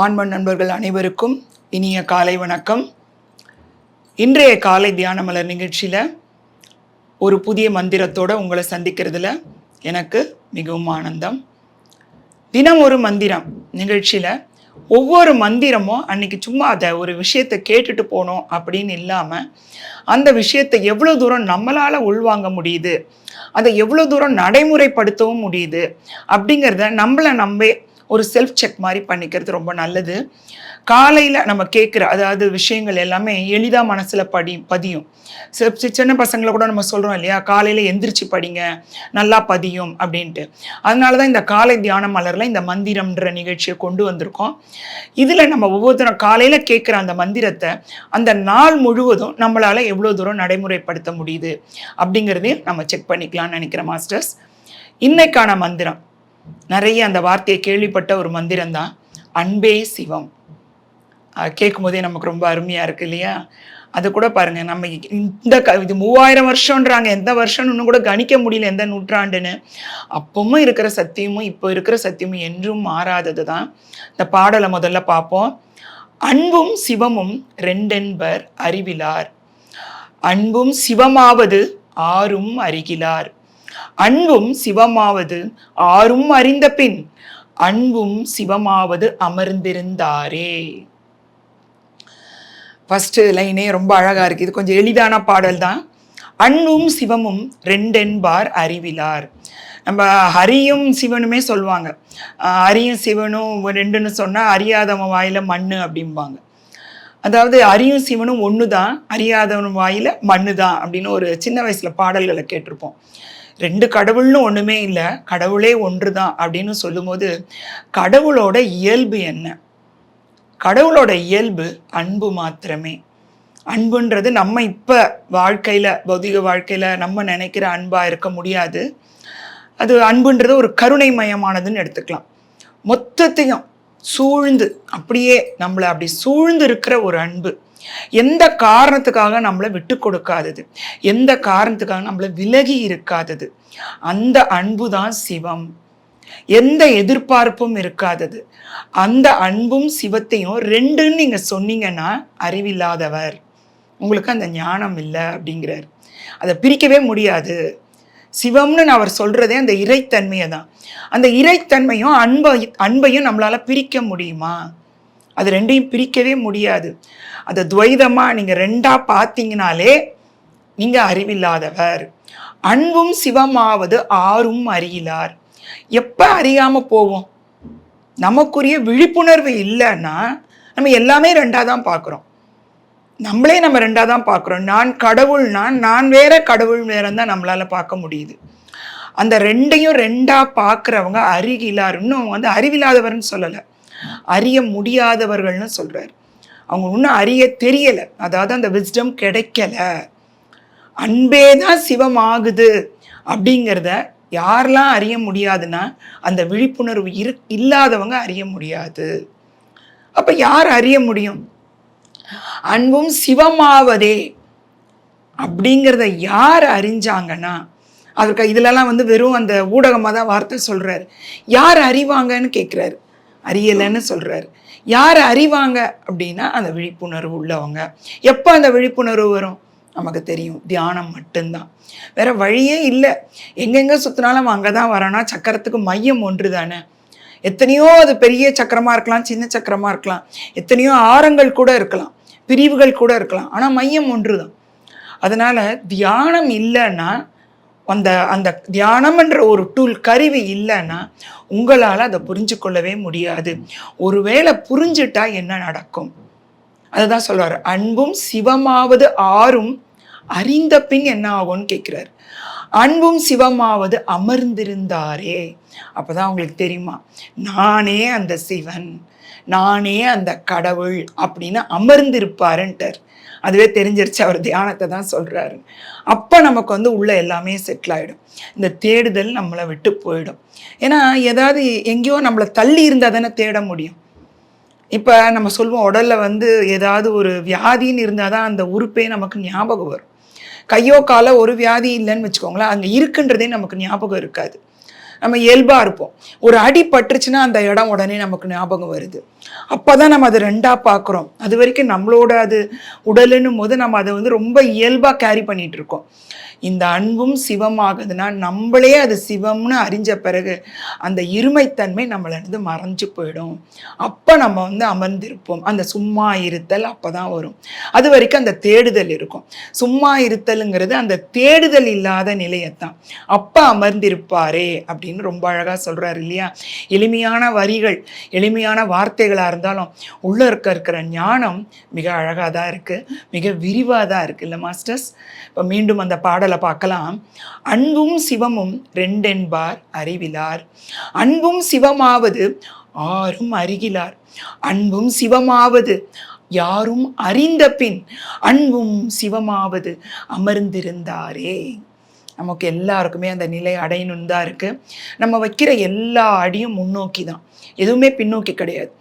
ஆன்மன் நண்பர்கள் அனைவருக்கும் இனிய காலை வணக்கம். இன்றைய காலை தியான மலர் நிகழ்ச்சியில் ஒரு புதிய மந்திரத்தோடு உங்களை சந்திக்கிறதுல எனக்கு மிகவும் ஆனந்தம். தினம் ஒரு மந்திரம் நிகழ்ச்சியில் ஒவ்வொரு மந்திரமும் அன்னைக்கு சும்மா அதை ஒரு விஷயத்தை கேட்டுட்டு போனோம் அப்படின்னு இல்லாமல் அந்த விஷயத்தை எவ்வளோ தூரம் நம்மளால் உள்வாங்க முடியுது, அதை எவ்வளோ தூரம் நடைமுறைப்படுத்தவும் முடியுது அப்படிங்கிறத நம்மளை ஒரு செல்ஃப் செக் மாதிரி பண்ணிக்கிறது ரொம்ப நல்லது. காலையில் நம்ம கேட்குற அதாவது விஷயங்கள் எல்லாமே எளிதாக மனசில் பதியும். சின்ன பசங்களை கூட நம்ம சொல்கிறோம் இல்லையா, காலையில் எந்திரிச்சு படிங்க நல்லா பதியும் அப்படின்ட்டு. அதனால தான் இந்த காலை தியான மலரில் இந்த மந்திரம்ன்ற நிகழ்ச்சியை கொண்டு வந்திருக்கோம். இதில் நம்ம ஒவ்வொருத்தரும் காலையில் கேட்குற அந்த மந்திரத்தை அந்த நாள் முழுவதும் நம்மளால் எவ்வளோ தூரம் நடைமுறைப்படுத்த முடியுது அப்படிங்கிறதையும் நம்ம செக் பண்ணிக்கலாம்னு நினைக்கிறேன் மாஸ்டர்ஸ். இன்னைக்கான மந்திரம் நிறைய அந்த வார்த்தையை கேள்விப்பட்ட ஒரு மந்திரம் தான் அன்பே சிவம். கேட்கும் போதே நமக்கு ரொம்ப அருமையாக இருக்கு இல்லையா? அது கூட பாருங்க, நம்ம இது 3000 வருஷம்ன்றாங்க, எந்த வருஷம்னு இன்னும் கூட கணிக்க முடியல எந்த நூற்றாண்டுன்னு. அப்பவும் இருக்கிற சத்தியமும் இப்போ இருக்கிற சத்தியமும் என்றும் மாறாதது தான். இந்த பாடலை முதல்ல பார்ப்போம். அன்பும் சிவமும் ரெண்டென்பர் அறிவிலார், அன்பும் சிவமாவது ஆரும் அறிகிலார், அன்பும் சிவமாவது ஆரும் அறிந்த பின் அன்பும் சிவமாவது அமர்ந்திருந்தாரே. ஃபர்ஸ்ட் லைனே ரொம்ப அழகா இருக்கு. இது கொஞ்சம் எளிதான பாடல் தான். அன்பும் சிவமும் ரெண்டென்பார் அறிவிலார். நம்ம ஹரியும் சிவனுமே சொல்லுவாங்க. ஹரியும் சிவனும் ரெண்டுன்னு சொன்னா அறியாதவன் வாயில மண்ணு அப்படிம்பாங்க. அதாவது ஹரியும் சிவனும் ஒன்று தான், அறியாதவன் வாயில மண்ணு தான் அப்படின்னு ஒரு சின்ன வயசுல பாடல்களை கேட்டிருப்போம். ரெண்டு கடவுள்னு ஒன்றுமே இல்லை, கடவுளே ஒன்று தான் அப்படின்னு சொல்லும்போது கடவுளோட இயல்பு என்ன? கடவுளோட இயல்பு அன்பு மாத்திரமே. அன்புன்றது நம்ம இப்போ வாழ்க்கையில், பௌதிக வாழ்க்கையில் நம்ம நினைக்கிற அன்பாக இருக்க முடியாது. அது அன்புன்றது ஒரு கருணை மயமானதுன்னு எடுத்துக்கலாம். மொத்தத்தையும் சூழ்ந்து அப்படியே நம்மளை அப்படி சூழ்ந்து இருக்கிற ஒரு அன்பு, எந்த காரணத்துக்காக நம்மளை விட்டு கொடுக்காதது, எந்த காரணத்துக்காக நம்மளை விலகி இருக்காதது, அந்த அன்பு தான் சிவம். எந்த எதிர்பார்ப்பும் இருக்காதது. அந்த அன்பும் சிவத்தையும் ரெண்டுன்னு நீங்க சொன்னீங்கன்னா அறிவில்லாதவர், உங்களுக்கு அந்த ஞானம் இல்லை அப்படிங்கிறார். அதை பிரிக்கவே முடியாது. சிவம்னு அவர் சொல்றதே அந்த இறைத்தன்மையை தான். அந்த இறைத்தன்மையும் அன்பையும் நம்மளால பிரிக்க முடியுமா? அது ரெண்டையும் பிரிக்கவே முடியாது. அதை துவைதமா நீங்க ரெண்டா பார்த்தீங்கனாலே நீங்க அறிவில்லாதவர். அன்பும் சிவமாவது ஆரும் அறியிலார். எப்ப அறியாம போவோம்? நமக்குரிய விழிப்புணர்வு இல்லைன்னா நம்ம எல்லாமே ரெண்டா தான் பார்க்குறோம். நம்மளே நம்ம ரெண்டா தான் பார்க்குறோம். நான் கடவுள்னா நான் வேற, கடவுள் வேறன்னு தான் நம்மளால பார்க்க முடியுது. அந்த ரெண்டையும் ரெண்டா பார்க்குறவங்க அறிகிலார். இன்னும் அறிவில்லாதவர்னு சொல்லலை, அறிய முடியாதவர்கள்னு சொல்றாரு. அவங்க இன்னும் அறிய தெரியல, அதாவது அந்த விஸ்டம் கிடைக்கல. அன்பே தான் சிவம் ஆகுது அப்படிங்கிறத யாரெல்லாம் அறிய முடியாதுன்னா அந்த விழிப்புணர்வு இல்லாதவங்க அறிய முடியாது. அப்ப யார் அறிய முடியும்? அன்பும் சிவமாவதே அப்படிங்கிறத யார் அறிஞ்சாங்கன்னா, அதற்கு இதுலலாம் வெறும் அந்த ஊடகமாக தான் வார்த்தை சொல்றாரு. யார் அறிவாங்கன்னு கேட்குறாரு, அறியலைன்னு சொல்றாரு. யார் அறிவாங்க அப்படின்னா அந்த விழிப்புணர்வு உள்ளவங்க. எப்போ அந்த விழிப்புணர்வு வரும்? நமக்கு தெரியும், தியானம் மட்டும்தான், வேற வழியே இல்லை. எங்கெங்க சுத்தினாலும் அங்கே தான் வரனா. சக்கரத்துக்கு மையம் ஒன்று தானே. எத்தனையோ அது பெரிய சக்கரமா இருக்கலாம், சின்ன சக்கரமா இருக்கலாம், எத்தனையோ ஆரங்கள் கூட இருக்கலாம், பிரிவுகள் கூட இருக்கலாம், ஆனால் மையம் ஒன்று தான். அதனால தியானம் இல்லைன்னா, அந்த தியானம்ன்ற ஒரு டூல், கருவி இல்லைன்னா உங்களால் அதை புரிஞ்சு கொள்ளவே முடியாது. ஒருவேளை புரிஞ்சுட்டா என்ன நடக்கும்? அதுதான் சொல்றாரு. அன்பும் சிவமாவது ஆரும் அறிந்த பின் என்ன ஆகும்னு கேட்கிறாரு. அன்பும் சிவமாவது அமர்ந்திருந்தாரே. அப்பதான் உங்களுக்கு தெரியுமா, நானே அந்த சிவன், நானே அந்த கடவுள் அப்படின்னு அமர்ந்திருப்பாருன்ட்டார். அதுவே தெரிஞ்சிருச்சு, அவர் தியானத்தை தான் சொல்றாரு. அப்போ நமக்கு உள்ள எல்லாமே செட்டில் ஆகிடும். இந்த தேடுதல் நம்மளை விட்டு போயிடும். ஏன்னா ஏதாவது எங்கேயோ நம்மளை தள்ளி இருந்தால் தானே தேட முடியும். இப்போ நம்ம சொல்லுவோம், உடலில் ஏதாவது ஒரு வியாதின்னு இருந்தால் தான் அந்த உறுப்பே நமக்கு ஞாபகம் வரும். கையோ காலோ ஒரு வியாதி இல்லைன்னு வச்சுக்கோங்களேன், அங்கே இருக்குன்றதே நமக்கு ஞாபகம் இருக்காது. நம்ம இயல்பாக இருப்போம். ஒரு அடி பட்டுருச்சுன்னா அந்த இடம் உடனே நமக்கு ஞாபகம் வருது. அப்பதான் நம்ம அதை ரெண்டா பார்க்குறோம். அது வரைக்கும் நம்மளோட அது உடலுன்னும் போது நம்ம அதை வந்து ரொம்ப இயல்பா கேரி பண்ணிட்டு இருக்கோம். இந்த அன்பும் சிவமாகுதுன்னா நம்மளே அது சிவம்னு அறிஞ்ச பிறகு அந்த இருமைத்தன்மை நம்மள இருந்து மறைஞ்சு போயிடும். அப்ப நம்ம வந்து அமர்ந்திருப்போம். அந்த சும்மா இருத்தல் அப்பதான் வரும். அது வரைக்கும் அந்த தேடுதல் இருக்கும். சும்மா இருத்தலுங்கிறது அந்த தேடுதல் இல்லாத நிலையத்தான். அப்ப அமர்ந்திருப்பாரே அப்படின்னு ரொம்ப அழகா சொல்றாரு இல்லையா? எளிமையான வரிகள், எளிமையான வார்த்தைகளா இருந்தாலும் உள்ள இருக்கிற ஞானம் மிக அழகா தான் இருக்கு, மிக விரிவா தான் இருக்கு இல்ல மாஸ்டர்ஸ்? இப்ப மீண்டும் அந்த பாடலை பார்க்கலாம். அன்பும் சிவமும் ரெண்டென்பார் அறிவிலார், அன்பும் சிவமாவது ஆரும் அறிகிலார், அன்பும் சிவமாவது யாரும் அறிந்த பின், அன்பும் சிவமாவது அமர்ந்திருந்தாரே. நமக்கு எல்லாருக்குமே அந்த நிலை அடையணும்னு தான் இருக்கு. நம்ம வைக்கிற எல்லா அடியும் முன்னோக்கி தான், எதுவுமே பின்னோக்கி கிடையாது.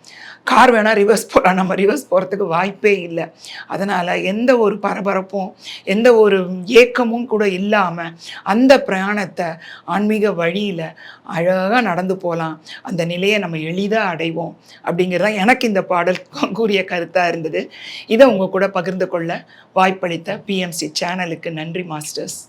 கார் வேணால் ரிவர்ஸ் போகலாம், நம்ம ரிவர்ஸ் போகிறதுக்கு வாய்ப்பே இல்லை. அதனால் எந்த ஒரு பரபரப்பும் எந்த ஒரு ஏக்கமும் கூட இல்லாமல் அந்த பிரயாணத்தை ஆன்மீக வழியில் அழகாக நடந்து போகலாம். அந்த நிலையை நம்ம எளிதாக அடைவோம் அப்படிங்கிறதான் எனக்கு இந்த பாடல் கூறிய கருத்தாக இருந்தது. இதை உங்கள் கூட பகிர்ந்து கொள்ள வாய்ப்பளித்த பிஎம்சி சேனலுக்கு நன்றி மாஸ்டர்ஸ்.